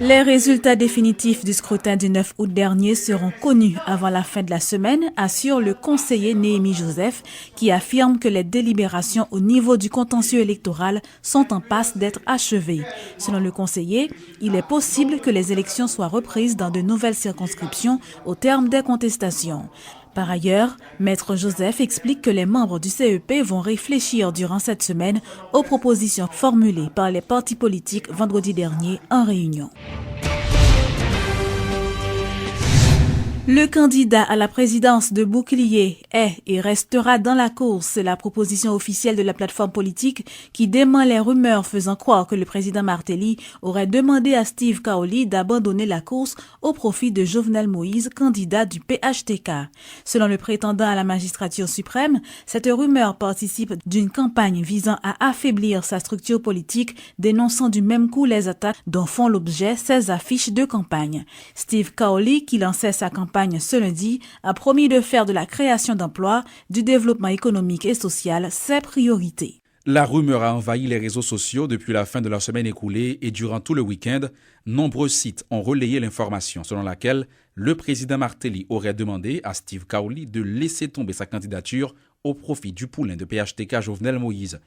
Les résultats définitifs du scrutin du 9 août dernier seront connus avant la fin de la semaine, assure le conseiller Néhémie Joseph, qui affirme que les délibérations au niveau du contentieux électoral sont en passe d'être achevées. Selon le conseiller, il est possible que les élections soient reprises dans de nouvelles circonscriptions au terme des contestations. Par ailleurs, Maître Joseph explique que les membres du CEP vont réfléchir durant cette semaine aux propositions formulées par les partis politiques vendredi dernier en réunion. Le candidat à la présidence de Bouclier est et restera dans la course. C'est la proposition officielle de la plateforme politique qui dément les rumeurs faisant croire que le président Martelly aurait demandé à Steve Kaoli d'abandonner la course au profit de Jovenel Moïse, candidat du PHTK. Selon le prétendant à la magistrature suprême, cette rumeur participe d'une campagne visant à affaiblir sa structure politique, dénonçant du même coup les attaques dont font l'objet ses affiches de campagne. Steve Kaoli, qui lançait sa campagne ce lundi, a promis de faire de la création d'emplois, du développement économique et social ses priorités. La rumeur a envahi les réseaux sociaux depuis la fin de la semaine écoulée et durant tout le week-end, nombreux sites ont relayé l'information selon laquelle le président Martelly aurait demandé à Steve Kaoli de laisser tomber sa candidature au profit du poulain de PHTK Jovenel Moïse.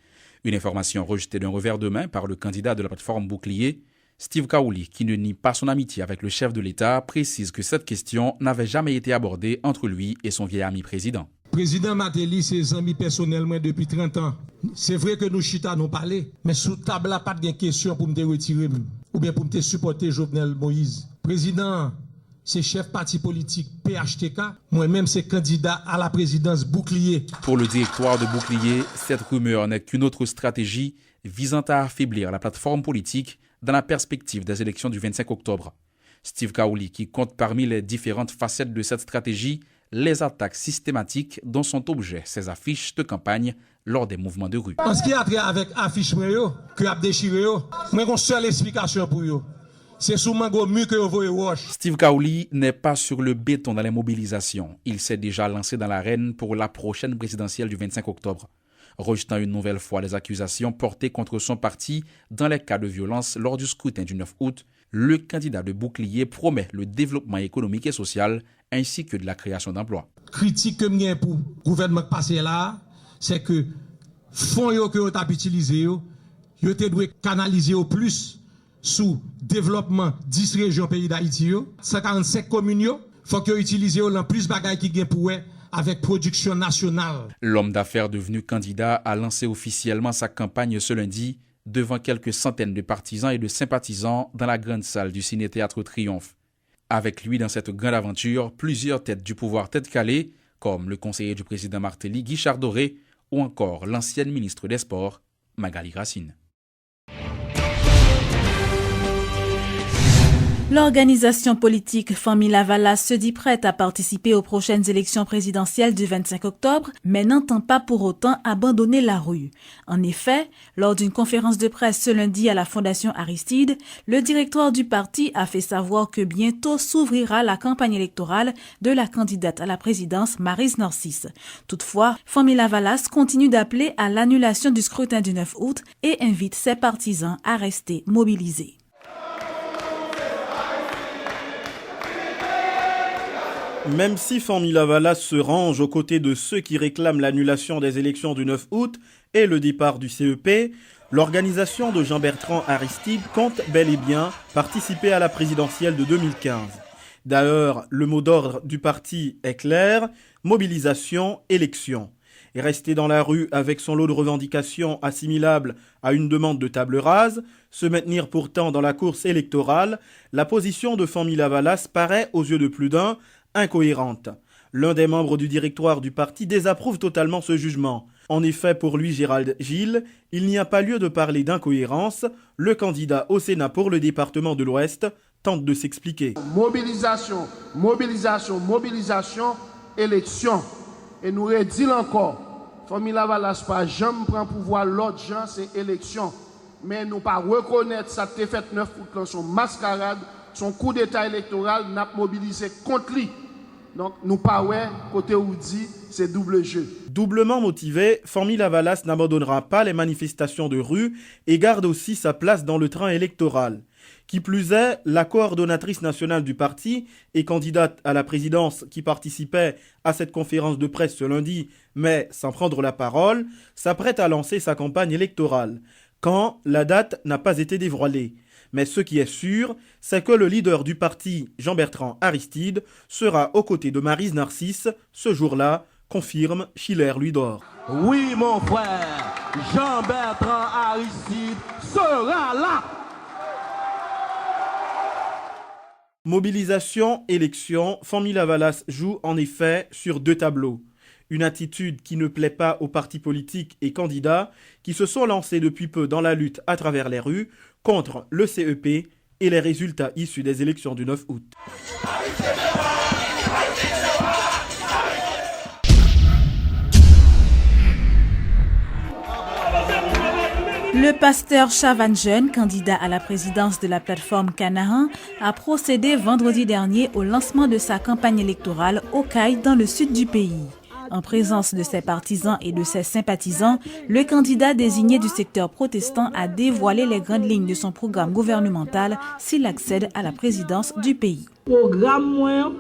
Une information rejetée d'un revers de main par le candidat de la plateforme Bouclier. Steve Kaoli, qui ne nie pas son amitié avec le chef de l'État, précise que cette question n'avait jamais été abordée entre lui et son vieil ami président. Président Martelly, c'est un ami personnellement depuis 30 ans. C'est vrai que nous chita nous parlé, mais sous table là pas de question pour me retirer ou bien pour me supporter Jovenel Moïse. Président, c'est chef parti politique PHTK, moi-même c'est candidat à la présidence Bouclier. Pour le directoire de Bouclier, cette rumeur n'est qu'une autre stratégie visant à affaiblir la plateforme politique dans la perspective des élections du 25 octobre. Steve Kaoli, qui compte parmi les différentes facettes de cette stratégie, les attaques systématiques dont sont objet ces affiches de campagne lors des mouvements de rue. En ce qui a trait avec affiches que a déchiré, moi j'ai une seule explication pour eux. C'est souvent mieux que vous voyez. Steve Kaoli n'est pas sur le béton dans les mobilisations. Il s'est déjà lancé dans l'arène pour la prochaine présidentielle du 25 octobre. Rejetant une nouvelle fois les accusations portées contre son parti dans les cas de violence lors du scrutin du 9 août, le candidat de Bouclier promet le développement économique et social ainsi que de la création d'emplois. Critique que j'ai pour le gouvernement passé là, c'est que fonds que vous avez utilisés, vous devez canaliser au plus sous développement 10 régions pays d'Haïti, 145 communes, il faut que vous utilisez le plus de bagages qui gagnent pour avec production nationale. L'homme d'affaires devenu candidat a lancé officiellement sa campagne ce lundi devant quelques centaines de partisans et de sympathisants dans la grande salle du Ciné-Théâtre Triomphe. Avec lui dans cette grande aventure, plusieurs têtes du pouvoir tête calées, comme le conseiller du président Martelly, Guy Chardoré, ou encore l'ancienne ministre des Sports, Magali Racine. L'organisation politique Famille Lavalas se dit prête à participer aux prochaines élections présidentielles du 25 octobre, mais n'entend pas pour autant abandonner la rue. En effet, lors d'une conférence de presse ce lundi à la Fondation Aristide, le directoire du parti a fait savoir que bientôt s'ouvrira la campagne électorale de la candidate à la présidence Maryse Narcisse. Toutefois, Famille Lavalas continue d'appeler à l'annulation du scrutin du 9 août et invite ses partisans à rester mobilisés. Même si Famille Lavalas se range aux côtés de ceux qui réclament l'annulation des élections du 9 août et le départ du CEP, l'organisation de Jean-Bertrand Aristide compte bel et bien participer à la présidentielle de 2015. D'ailleurs, le mot d'ordre du parti est clair, mobilisation, élection. Et rester dans la rue avec son lot de revendications assimilables à une demande de table rase, se maintenir pourtant dans la course électorale, la position de Famille Lavalas paraît, aux yeux de plus d'un, incohérente. L'un des membres du directoire du parti désapprouve totalement ce jugement. En effet, pour lui, Gérald Gilles, il n'y a pas lieu de parler d'incohérence. Le candidat au Sénat pour le département de l'Ouest tente de s'expliquer. Mobilisation, mobilisation, mobilisation, élection. Et nous redisons encore, Famille Lavalas pas jamais prend pouvoir l'autre gens, c'est élection. Mais nous pas reconnaître ça te fait 9 août son mascarade, son coup d'état électoral n'a mobilisé contre lui. Donc, nous pas côté où dit, c'est double jeu. Doublement motivé, Famille Lavalas n'abandonnera pas les manifestations de rue et garde aussi sa place dans le train électoral. Qui plus est, la coordonnatrice nationale du parti et candidate à la présidence qui participait à cette conférence de presse ce lundi, mais sans prendre la parole, s'apprête à lancer sa campagne électorale, quand la date n'a pas été dévoilée. Mais ce qui est sûr, c'est que le leader du parti, Jean-Bertrand Aristide, sera aux côtés de Maryse Narcisse ce jour-là, confirme Schiller Louis-Dor. Oui, mon frère, Jean-Bertrand Aristide sera là. Mobilisation, élection, Fanmi Lavalas joue en effet sur deux tableaux. Une attitude qui ne plaît pas aux partis politiques et candidats qui se sont lancés depuis peu dans la lutte à travers les rues contre le CEP et les résultats issus des élections du 9 août. Le pasteur Chavan Jeune, candidat à la présidence de la plateforme Canaan, a procédé vendredi dernier au lancement de sa campagne électorale au CAI dans le sud du pays. En présence de ses partisans et de ses sympathisants, le candidat désigné du secteur protestant a dévoilé les grandes lignes de son programme gouvernemental s'il accède à la présidence du pays. Programme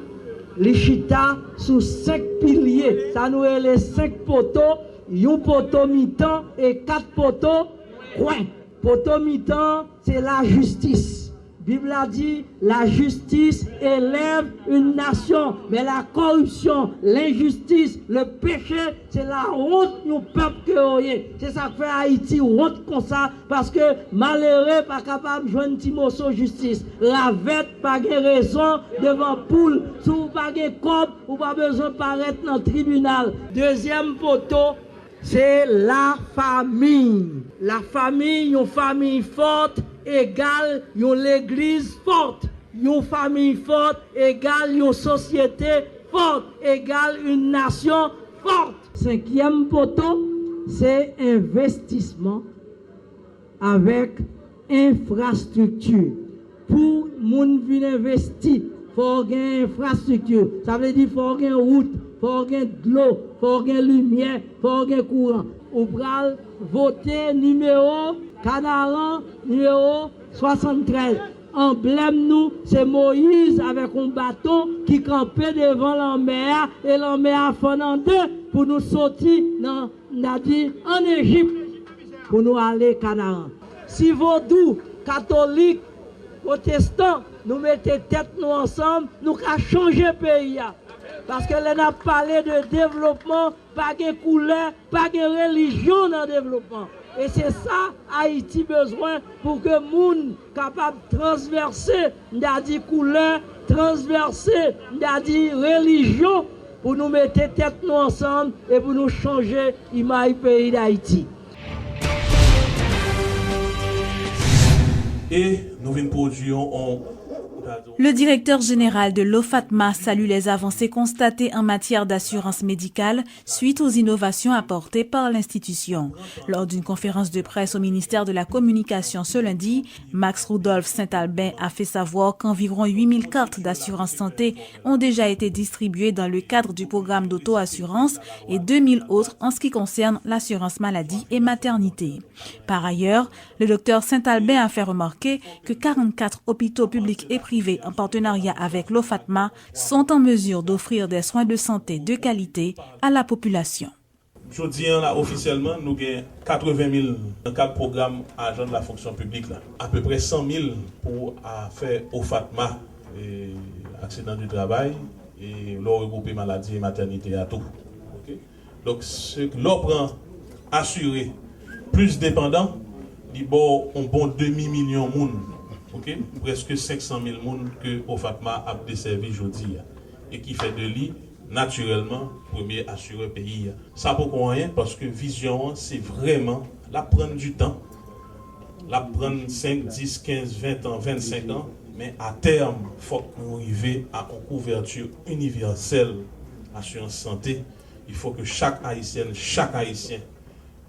les chita sous 5 piliers, ça nous est les 5 poteaux, un poteau mi-temps et 4 poteaux coin. Poteau mi-temps, c'est la justice. Bible a dit, la justice élève une nation, mais la corruption, l'injustice, le péché, c'est la honte du peuple que c'est ça que fait Haïti honte comme ça, parce que malheureux pas capable de joindre un petit morceau justice. La vête pas de raison devant poule, si vous pas de corps, ou pas besoin de paraître dans le tribunal. Deuxième poteau, c'est la famille. La famille, une famille forte, égale une l'église forte. Une famille forte, égale une société forte, égale une nation forte. Cinquième poteau, c'est investissement avec infrastructure. Pour moun vin investir, faut gagner infrastructure. Ça veut dire faut gagner route, faut gagner de l'eau, faut gagner lumière, faut gagner courant. Ou pral voter numéro Canaan, numéro 73. Emblème nous, c'est Moïse avec un bâton qui campait devant la mer et la mer fend en deux pour nous sortir en Égypte pour nous aller Canaan. Si vaudou, catholique, protestant, nous mettons tête nous ensemble, nous allons changer le pays. Parce que l'on a parlé de développement, pas de couleur, pas de religion dans le développement. Et c'est ça Haïti besoin pour que moun capable de transverser, n'a dit couleur, transverser, n'a dit religion, pour nous mettre tête nous ensemble et pour nous changer l'image du pays d'Haïti. Et nous venons produire Le directeur général de l'OFATMA salue les avancées constatées en matière d'assurance médicale suite aux innovations apportées par l'institution. Lors d'une conférence de presse au ministère de la Communication ce lundi, Max Rudolph Saint-Albin a fait savoir qu'environ 8000 cartes d'assurance santé ont déjà été distribuées dans le cadre du programme d'auto-assurance et 2000 autres en ce qui concerne l'assurance maladie et maternité. Par ailleurs, le docteur Saint-Albin a fait remarquer que 44 hôpitaux publics et privés en partenariat avec l'OFATMA sont en mesure d'offrir des soins de santé de qualité à la population. Je dis là officiellement, nous avons 80 000 dans 4 programmes agents de la fonction publique. Là. À peu près 100 000 pour faire OFATMA, et accident du travail, et l'on regroupe maladie et maternité à tout. Okay? Donc, ce que l'on prend assuré plus dépendant, il bon un bon demi-million de monde. Okay? Presque 500 000 personnes que OFATMA a desservi aujourd'hui et qui fait de lui naturellement premier assureur pays. Ça pour rien parce que vision c'est vraiment la prendre du temps, la prendre 5, 10, 15, 20 ans, 25 ans, mais à terme, il faut qu'on arrive à une couverture universelle assurance santé. Il faut que chaque Haïtien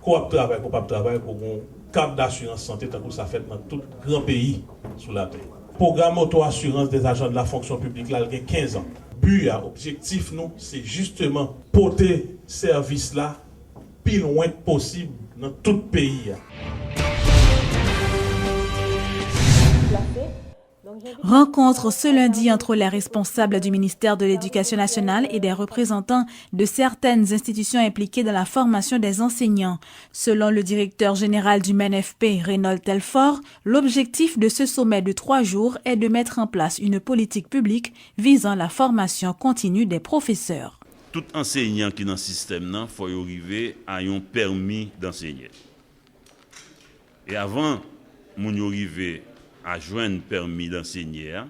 travaille pour un cap d'assurance santé, tant que ça fait dans tout grand pays sous la terre. Programme auto-assurance des agents de la fonction publique, là, il y a 15 ans. But, objectif, nous, c'est justement porter service là, plus loin possible dans tout le pays. La Rencontre ce lundi entre les responsables du ministère de l'Éducation nationale et des représentants de certaines institutions impliquées dans la formation des enseignants. Selon le directeur général du MENFP, Reynold Telfort, l'objectif de ce sommet de 3 jours est de mettre en place une politique publique visant la formation continue des professeurs. Tout enseignant qui est dans le système, il faut arriver à un permis d'enseigner. Et avant, nous arriver à joindre permis d'enseigner,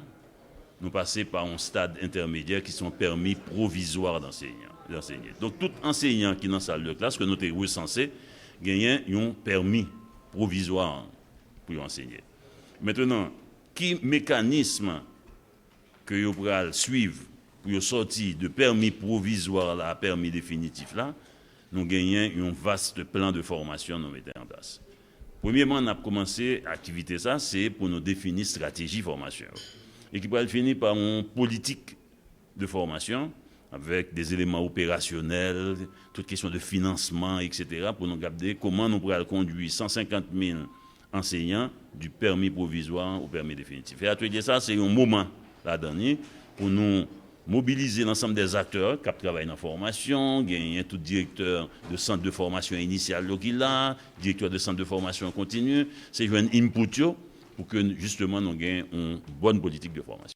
nous passons par un stade intermédiaire qui sont permis provisoires d'enseigner. Donc tout enseignant qui est dans la salle de classe, que nous avons recensé, gagne un permis provisoire pour enseigner. Maintenant, quel mécanisme que vous pourrez suivre pour sortir de permis provisoire à permis définitif là, nous gagnons un vaste plan de formation nous mettons en place. Premièrement, on a commencé l'activité, ça, c'est pour nous définir stratégie formation. Et qui va finir par une politique de formation avec des éléments opérationnels, toute question de financement, etc., pour nous garder comment nous pourrons conduire 150 000 enseignants du permis provisoire au permis définitif. Et à tout dire ça, c'est un moment là-dedans pour nous mobiliser l'ensemble des acteurs qui travaillent dans la formation, gagner tout directeur de centre de formation initiale qu'il a, directeur de centre de formation continue, c'est jouer un input pour que justement nous gagnions une bonne politique de formation.